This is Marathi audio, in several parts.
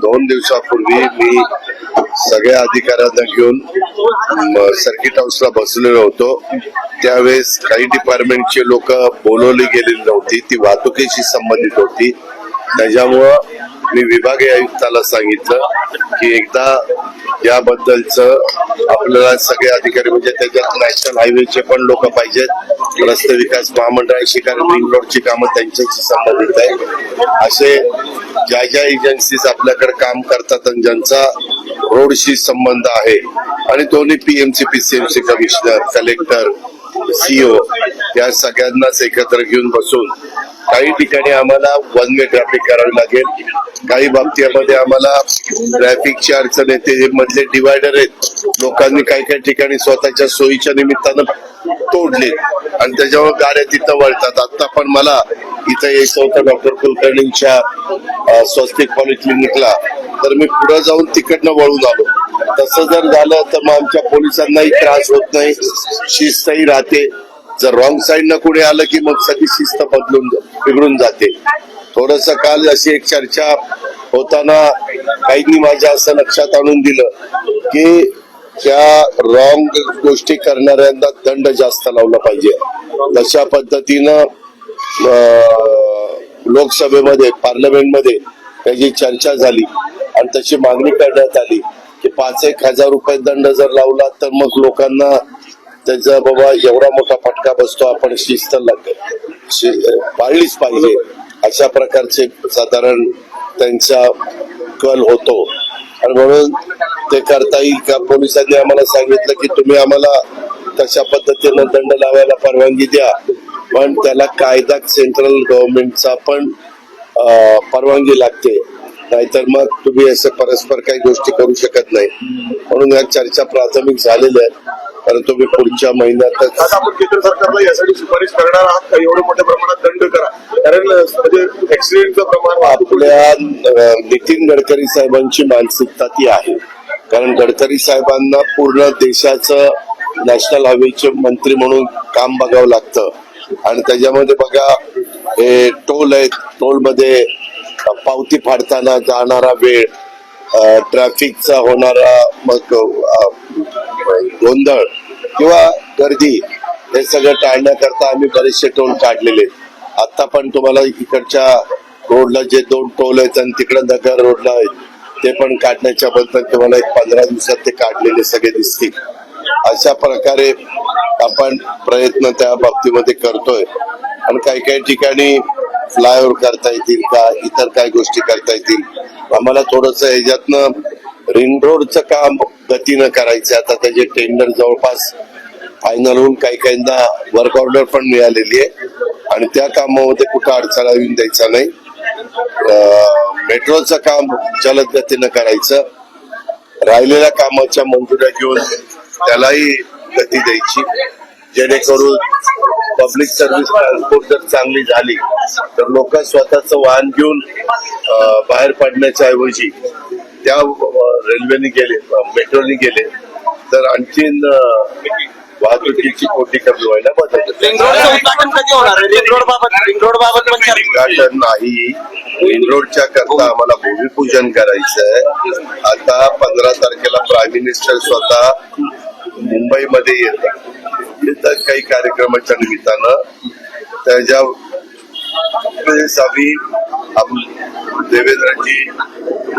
2 दिवसापूर्वी मी सगळ्या अधिकाऱ्यांना घेऊन सर्किट हाऊसला बसलेलो होतो. त्यावेळेस काही डिपार्टमेंटचे लोक बोलवली गेलेली नव्हती, ती वाहतुकीशी संबंधित होती. त्याच्यामुळं मी विभागीय आयुक्ताला सांगितलं की एकदा याबद्दलच आपल्याला सगळे अधिकारी म्हणजे त्याच्यात नॅशनल हायवेचे पण लोक पाहिजेत, रस्ते विकास महामंडळाशी, कारण रिंग रोडची कामं त्यांच्याशी संबंधित आहे. असे ज्या ज्या एजन्सीज आपल्याकडे काम करतात आणि ज्यांचा रोडशी संबंध आहे आणि दोन्ही PMC PCMC commissioner, collector, CO या सगळ्यांनाच एकत्र घेऊन बसून काही ठिकाणी आम्हाला वन वे ट्रॅफिक करावी लागेल. काही बाबतीमध्ये आम्हाला ट्रॅफिकची अडचण येते, मधले डिवायडर आहेत लोकांनी काही ठिकाणी स्वतःच्या सोयीच्या निमित्तानं तोडले आणि त्याच्यावर गाड्या तिथं वळतात. आता पण मला इथं यायचं होतं डॉक्टर कुलकर्णींच्या स्वस्तिक पॉलिक्लिनिकला, तर मी पुढे जाऊन तिकडनं वळून आलो. तसं जर झालं तर मग आमच्या पोलिसांनाही त्रास होत नाही, शिस्तही राहते. जर रॉंग साईडनं कुणी आलं की मग सगळी शिस्त बिघडून जाते. थोडस काल अशी एक चर्चा होताना काहींनी माझ्या असं लक्षात आणून दिलं की त्या रॉंग गोष्टी करणाऱ्यांना दंड जास्त लावला पाहिजे. तशा पद्धतीनं लोकसभेमध्ये, पार्लमेंटमध्ये त्याची चर्चा झाली आणि तशी मागणी करण्यात आली की 5,000 रुपये दंड जर लावला तर मग लोकांना त्याचा बाबा एवढा मोठा फटका बसतो, आपण शिस्त पाळलीच पाहिजे. अशा प्रकारचे साधारण त्यांचा कल होतो आणि म्हणून ते करता येईल का. पोलिसांनी आम्हाला सांगितलं की तुम्ही आम्हाला तशा पद्धतीनं दंड लावायला परवानगी द्या, पण त्याला कायदा सेंट्रल गव्हर्नमेंटचा पण परवानगी लागते, नाहीतर मग तुम्ही असं परस्पर काही गोष्टी करू शकत नाही. म्हणून या चर्चा प्राथमिक झालेल्या आहेत, परंतु मी पुढच्या महिन्यातच आपण केंद्र सरकारला यासाठी शिफारस करणार आहात का, एवढ्या मोठ्या प्रमाणात दंड करा, कारण म्हणजे ऍक्सिडेंटचं प्रमाण आपल्या नितीन गडकरी साहेबांची मानसिकता ती आहे. कारण गडकरी साहेबांना पूर्ण देशाचं नॅशनल हायवेचे मंत्री म्हणून काम बघावं लागतं आणि त्याच्यामध्ये बघा हे टोल आहेत, टोलमध्ये पावती फाडताना जाणारा वेळ, ट्रॅफिकचा होणारा मग गोंधळ किंवा गर्दी, हे सगळं टाळण्याकरता आम्ही बरेचसे टोल काढलेले. आता पण तुम्हाला इकडच्या रोडला जे 2 टोल आहेत आणि तिकडे नगर रोडला आहेत ते पण काढण्याच्या बद्दल तुम्हाला 15 दिवसात ते काढलेले सगळे दिसतील. अशा प्रकारे आपण प्रयत्न त्या बाबतीमध्ये करतोय आणि काही ठिकाणी फ्लायओव्हर करता येतील का, इतर काही गोष्टी करता येतील. आम्हाला थोडस ह्याच्यातनं रिंग रोडचं काम गतीनं करायचं. आता त्याचे टेंडर जवळपास फायनल होऊन काहींना वर्क ऑर्डर पण मिळालेली आहे आणि त्या कामामध्ये कुठं अडथळा येऊन द्यायचा नाही. मेट्रोचं काम जलद गतीनं करायचं, राहिलेल्या कामाच्या मंजुऱ्या घेऊन त्यालाही गती द्यायची, जेणेकरून पब्लिक सर्व्हिस ट्रान्सपोर्ट जर चांगली झाली तर लोक स्वतःचं वाहन घेऊन बाहेर पडण्याच्या ऐवजी त्या रेल्वेने गेले, मेट्रोने गेले तर आणखीन वाहतुकीची कोटी कमी व्हायला मदत होते. उद्घाटन नाही, रिंग रोडच्या करता आम्हाला भूमिपूजन करायचं आहे. आता 15 तारखेला प्राईम मिनिस्टर स्वतः मुंबईमध्ये येतात काही कार्यक्रमाच्या निमित्तानं. त्याच्या देवेंद्रजी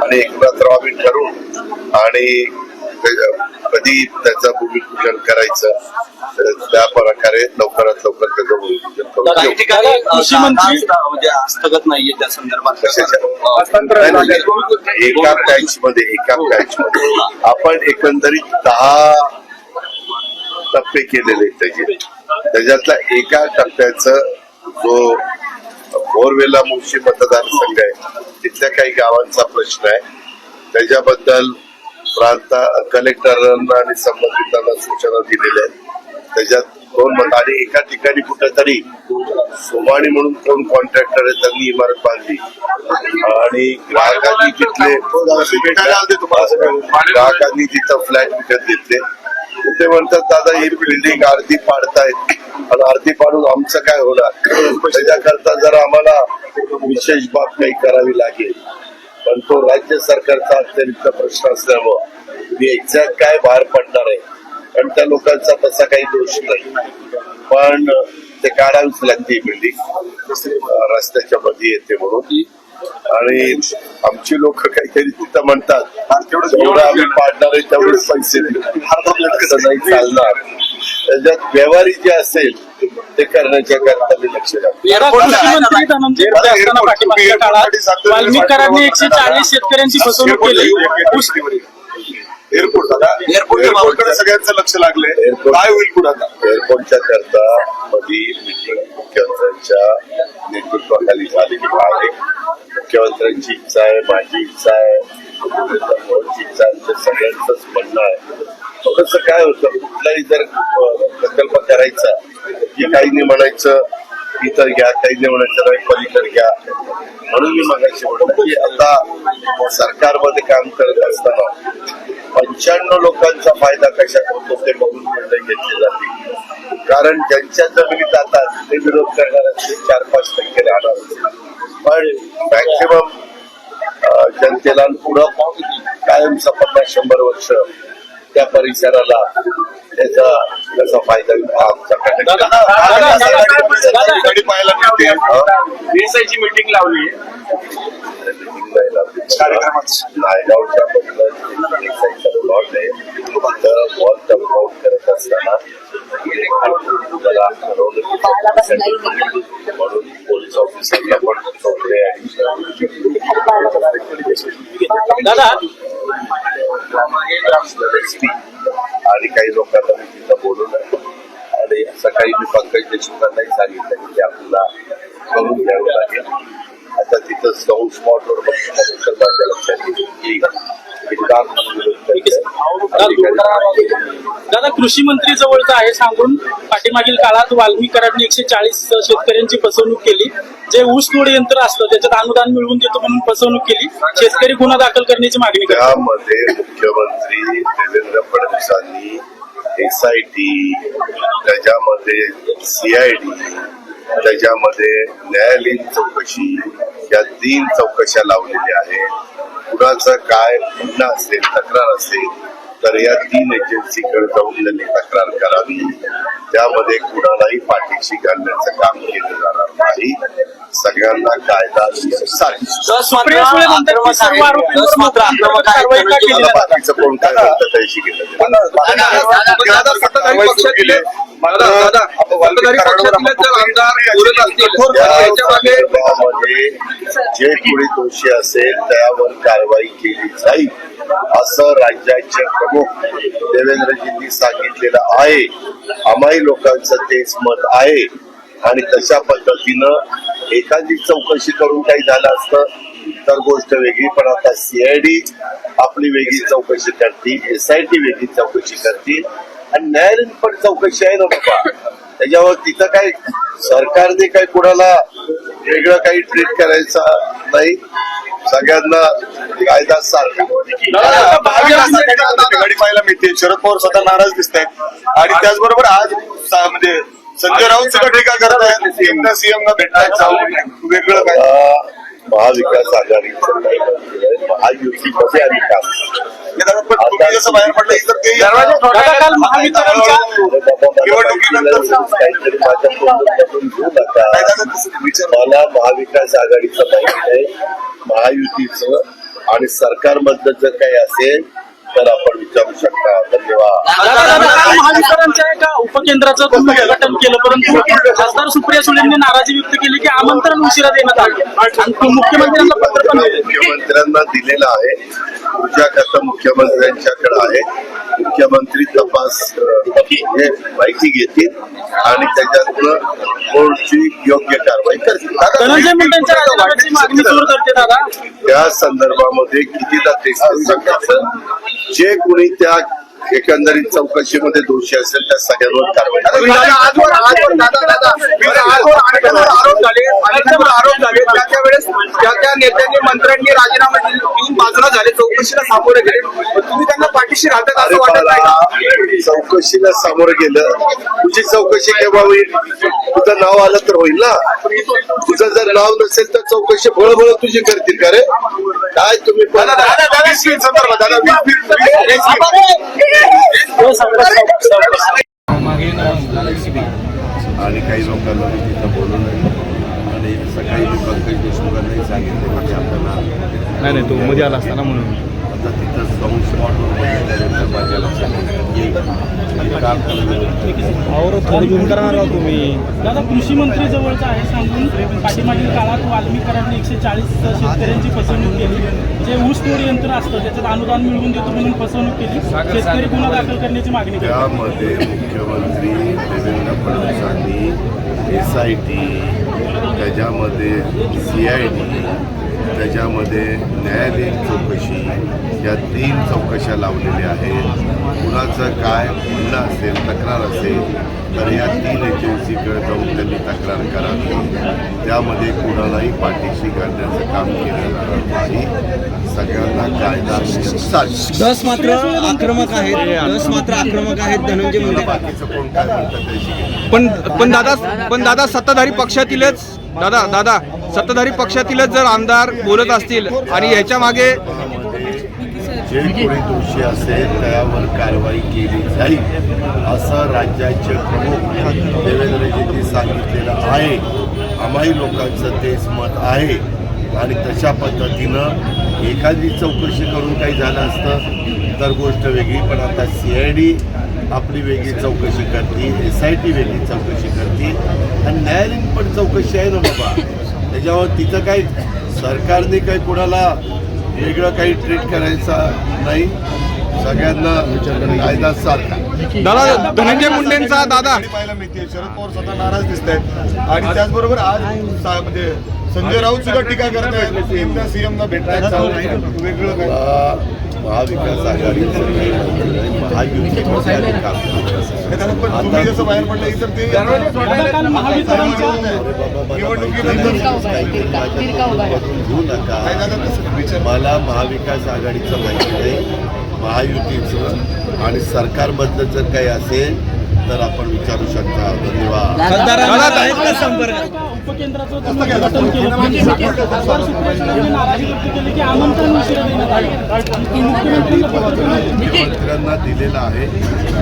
आणि एकनाथराव आम्ही ठरवून आणि कधी त्याचं भूमिपूजन करायचं त्या प्रकारे लवकरात लवकर त्याचं भूमिपूजन करू. म्हणजे हस्तगत नाहीये त्या संदर्भात एका पॅचमध्ये आपण एकंदरीत 10 टप्पे केलेले त्याच्यातला एका टप्प्याचं जो बोरवेला मुळशी मतदारसंघ आहे तिथल्या काही गावांचा प्रश्न आहे, त्याच्याबद्दल कलेक्टरांना आणि संबंधितांना सूचना दिलेल्या आहेत. त्याच्यात 2 मत आणि एका ठिकाणी कुठेतरी सोमाणी म्हणून कोण कॉन्ट्रॅक्टर आहे त्यांनी इमारत बांधली आणि ग्राहकांनी तिथं फ्लॅट विकत घेतले. ते म्हणतात दादा ही बिल्डिंग अर्धी पाडतायत आणि अर्धी पाडून आमचं काय होणार, त्याच्याकरता जर आम्हाला विशेष बाब काही करावी लागेल पण तो राज्य सरकारचा अतिरिक्त प्रश्न असल्यामुळं मी एक्झॅक्ट काय बाहेर पडणार आहे, कारण त्या लोकांचा तसा काही दोष नाही, पण ते काढावीच लागते बिल्डिंग रस्त्याच्या मध्ये येते म्हणून. आणि आमची लोक काहीतरी तिथं म्हणतात जेवढं आम्ही पाडणार आहे तेवढेच पैसे तसं नाही चालणार. त्याच्यात व्यवहारी जे असेल ते करण्याच्या करता मी लक्ष द्यावं. कृषी मंत्री धनंजय मुंडे असताना पाठीमागच्या काळात वाल्मिकांनी 140 शेतकऱ्यांची फसवणूक केली. एअरपोर्टकडे सगळ्यांचं लक्ष लागलंय. काय होईल पुढे आता? एअरपोर्टच्या करता मध्ये मीटिंग मुख्यमंत्र्यांच्या नेतृत्वाखाली झालेली आहे. मुख्यमंत्र्यांची इच्छा आहे, माझी इच्छा आहे, इच्छा आहे, सगळ्यांचंच म्हणणं आहे. थोडंसं काय होतं, कुठलाही जर प्रकल्प करायचा की काहींनी म्हणायचं इतर घ्या, काहींनी म्हणायचं नाही पलीकडे घ्या. म्हणून मी मगाशी म्हणतो की आता सरकारमध्ये काम करत असताना 95 लोकांचा फायदा कशात होतो ते बघून निर्णय घेतले जातील. कारण ज्यांच्या जमिनीत जातात ते विरोध करणाऱ्यांचे 4-5% राहणार, पण मॅक्सिमम जनतेला पुढं कायमचा 50-100 वर्ष त्या परिसराला त्याचा फायदा आमच्याकडे पाहायला मिळते. देसाईची मीटिंग लावली नायगावच्या प्लॉट आहे. वॉल टर्मआउट करत असताना त्याला म्हणून पोलीस ऑफिसरला पण चौकडे आणि काही लोकांना मी तिथं बोलवलं आणि सकाळी मी पंकज देशमुखांनाही सांगितलं की आपल्याला करून घ्यावं लागेल. आता तिथं जाऊन स्पॉटवर बघितल्यानंतर माझ्या लक्षात येईल की दादा कृषी मंत्री जवळच आहे सांगून पाठीमागील काळात वाल्मिकांनी 140 शेतकऱ्यांची फसवणूक केली. जे ऊस तोड यंत्र असतं त्याच्यात अनुदान मिळवून देतो म्हणून फसवणूक केली. शेतकरी गुन्हा दाखल करण्याची मागणी करतात. त्यामध्ये मुख्यमंत्री देवेंद्र फडणवीसांनी SIT, त्याच्यामध्ये CID, त्याच्यामध्ये न्यायालयीन चौकशी या 3 चौकशा लावलेल्या आहेत. कुणाचं काय म्हणणं असेल, तक्रार असेल तर या 3 एजन्सीकडे जाऊन त्यांनी तक्रार करावी. त्यामध्ये कुणालाही पाठीशी घालण्याचं काम केलं जाणार नाही. सगळ्यांना कायदा सुप्रिया सुळे म्हणतात की सर्व आरोपींवर कारवाई का केली नाही? बाकीचं कोण काय म्हणतं त्याशी केलं जे कोणी दोषी असेल त्यावर कारवाई केली जाईल असं राज्याचे प्रमुख देवेंद्रजींनी सांगितलेलं आहे. आम्हाही लोकांचं तेच मत आहे आणि तशा पद्धतीनं एखादी चौकशी करून काही झालं असतं तर गोष्ट वेगळी, पण आता CID आपली वेगळी चौकशी करतील, SIT वेगळी चौकशी करतील आणि न्यायालयीन पण चौकशी आहे ना बाबा. त्याच्यावर तिथं काय सरकारने काही कुणाला वेगळं काही ट्रीट करायचं नाही. सगळ्यांना कायदा सारखा गाडी पाहायला मिळते. शरद पवार स्वतः नाराज दिसत आहेत आणि त्याचबरोबर आज म्हणजे संजय राऊत सुद्धा टीका करत आहेत. एकदा CM ना भेटतात जाऊन वेगळं काय महाविकास आघाडीचं महायुतीमध्ये आम्ही काम तुम्ही जसं बाहेर पडलं इतर ते काल महावितरणच्या काहीतरी माझ्या तोंडातून घेऊ नका. मला महाविकास आघाडीचं माहिती नाही, महायुतीचं आणि सरकारमधलं जर काही असेल तर आपण विचारू शकता. धन्यवाद. महावितरणच्या एका उपकेंद्राचं तुम्ही उद्घाटन केलं, परंतु खासदार सुप्रिया सुळेंनी नाराजी व्यक्त केली की आमंत्रण उशिरा देण्यात आलं आणि मुख्यमंत्र्यांना पत्र पण दिलं. मुख्यमंत्र्यांना दिलेलं आहे. तुझ्या खाता मुख्यमंत्र्यांच्याकडे आहे. मुख्यमंत्री तपास हे माहिती घेतील आणि त्याच्यातनं कोर्टची योग्य कारवाई करतील. धनंजय मुंडेंच्या राजीनाम्याची मागणी जोर धरते दादा. त्या संदर्भामध्ये कितीदा तेच सांगायचं, जे कोणी त्या एकंदरीत चौकशीमध्ये दोषी असेल त्या सगळ्यांवर कारवाई. आरोप झाले त्या वेळेस त्या नेत्यांनी मंत्र्यांनी राजीनामा देऊन बाजूला झाले, चौकशीला सामोरे गेले. तुम्ही त्यांना पाठीशी राहतात असं वाटत नाही? चौकशीला सामोरं गेलं. तुझी चौकशी केव्हा होईल? तुझं नाव आलं तर होईल ना. तुझं जर नाव नसेल तर चौकशी बळबळ तुझी करतील का रे? काय तुम्ही पण दादा 20 मिनिट संदर्भात दादा 20 आणि काही लोकांना मी तिथं बोलवलं आणि सकाळी मी पंकज देशमुखांनाही सांगितलं की आपल्याला नाही तो मध्ये आला असताना म्हणून आता तिथं जाऊन स्पॉटवर माझ्या लक्षात येईल काम थोडी घेऊन करणार आहोत तुम्ही. दादा कृषी मंत्री जवळचा आहे सांगून पाठीमागील काळात वाल्मीकरांनी 140 शेतकऱ्यांची फसवणूक केली. जे ऊसतोड यंत्र असतं त्याच्यात अनुदान मिळवून देतो म्हणून फसवणूक केली. शेतकरी गुन्हा दाखल करण्याची मागणी केली. त्यामध्ये मुख्यमंत्री देवेंद्र फडणवीसांनी SIT, त्याच्यामध्ये CID, त्याच्यामध्ये न्यायालयीन चौकशी या 3 चौकशा लावलेल्या आहेत. कुणाचं काय म्हणणं असेल, तक्रार असेल तर या 3 एजन्सीकडे जाऊन त्यांनी तक्रार करावी. त्यामध्ये कुणालाही पाठीशी घालण्याचं काम केलं जाणार नाही. सगळ्यांना कायदा दस मात्र आक्रमक आहेत धनंजय मुंडे. बाकीचं कोण काय म्हणतं त्याची पण दादा सत्ताधारी पक्षातीलच सत्ताधारी पक्षातीलच जर आमदार बोलत असतील आणि ह्याच्या मागे जे कोणी दोषी असेल त्यावर कारवाई केली जाईल असं राज्याचे प्रमुख देवेंद्रजींनी सांगितलेलं आहे. आम्हाही लोकांचं तेच मत आहे आणि तशा पद्धतीनं एखादी चौकशी करून काही झालं असतं तर गोष्ट वेगळी. पण आता CID आपली वेगळी चौकशी करते, SIT वेगळी चौकशी करते आणि न्यायालयीन पण चौकशी आहे ना बाबा. त्याच्यावर तिथं काही सरकारने काही कोणाला वेगळं काही ट्रीट करायचं नाही. सगळ्यांना कायदा सारखा. दादा धनंजय मुंडेंचा दादा पाहायला मिळते. शरद पवार स्वतः नाराज दिसत आहेत आणि त्याचबरोबर आज म्हणजे संजय राऊत सुद्धा टीका करत आहेत. एकदा CM ना भेटतात वेगळं काय महाविकास आघाडीचं काही महायुतीमध्ये काम पण तुम्ही जसं बाहेर पडलं इतर ते घेऊ नका. मला महाविकास आघाडीचं माहिती नाही, महायुतीचं आणि सरकारबद्दल जर काही असेल तर आपण विचारू शकता. धन्यवाद. उपकेंद्राचं उद्घाटन केलं खासदार सुप्रिया सुळेंनी नाराजी व्यक्त केली की आमंत्रण उशिरा देण्यात आले. मुख्यमंत्र्यांना दिलेलं आहे.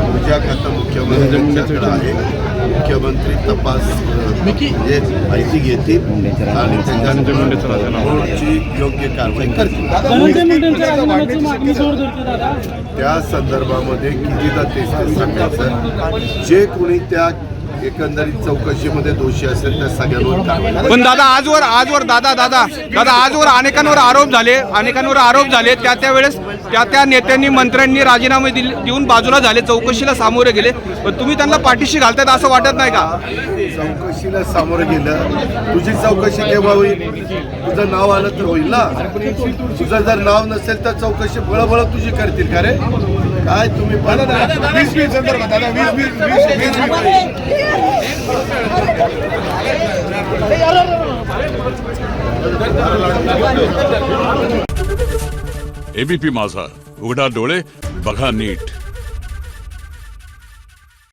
ऊर्जा खातं मुख्यमंत्र्यांच्याकडे आहे. मुख्यमंत्री तपास म्हणजे माहिती घेतील आणि त्याच्यानंतर कोर्टची योग्य कारवाई करतील. धनंजय मुंडेंच्या राजीनाम्याची मागणी जोर धरते दादा. त्या संदर्भामध्ये कितीदा तेच सांगायचं. जे कोणी त्या एकंदरीत चौकशीमध्ये दोषी असेल त्या सगळ्यांवर कारवाई. पण दादा आजवर आजवर अनेकांवर आरोप झाले त्यावेळेस त्या नेत्यांनी मंत्र्यांनी राजीनामे देऊन बाजूला झाले, चौकशीला सामोरे गेले. पण तुम्ही त्यांना पाठीशी घालतायत असं वाटत नाही का? चौकशीला सामोरं गेलं. तुझी चौकशी केव्हा होईल? तुझं नाव आलं तर होईल ना. तुझं जर नाव नसेल तर चौकशी बळबळ तुझी करतील का रे? काय तुम्ही पण 20 मिनिट संदर्भात दादा 20 मिनिट ABP माझा, उघडा डोळे बघा नीट.